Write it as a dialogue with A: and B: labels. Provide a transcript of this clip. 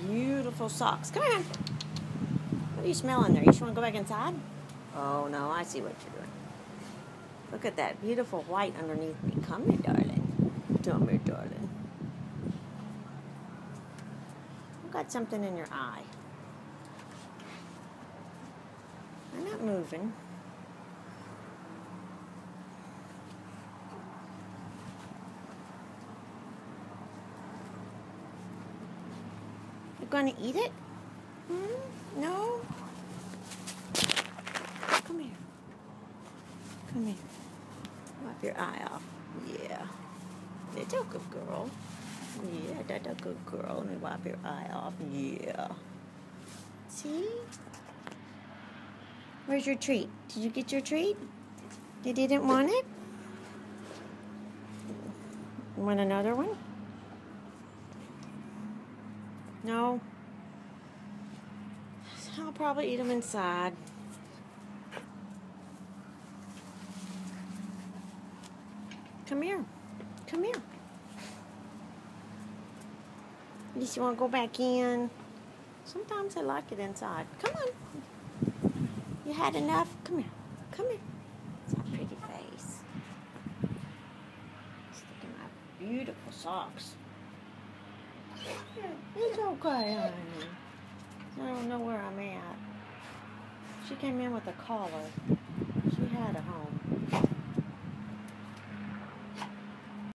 A: beautiful socks. Come on. What are you smelling there? You just want to go back inside? Oh, no, I see what you're doing. Look at that beautiful white underneath me. Come here, darling. Come here, darling. You've got something in your eye. I'm not moving. You're going to eat it? No? Come here. Come here. Wipe your eye off. Yeah. That's a good girl. Yeah, that's a good girl. Let me wipe your eye off. Yeah. See? Where's your treat? Did you get your treat? You didn't want it? Want another one? No? I'll probably eat them inside. Come here. Come here. You just want to go back in? Sometimes I like it inside. Come on. You had enough? Come here. Come here. It's a pretty face. Just look at my beautiful socks. It's okay, honey. I don't know where I'm at. She came in with a collar. She had a home.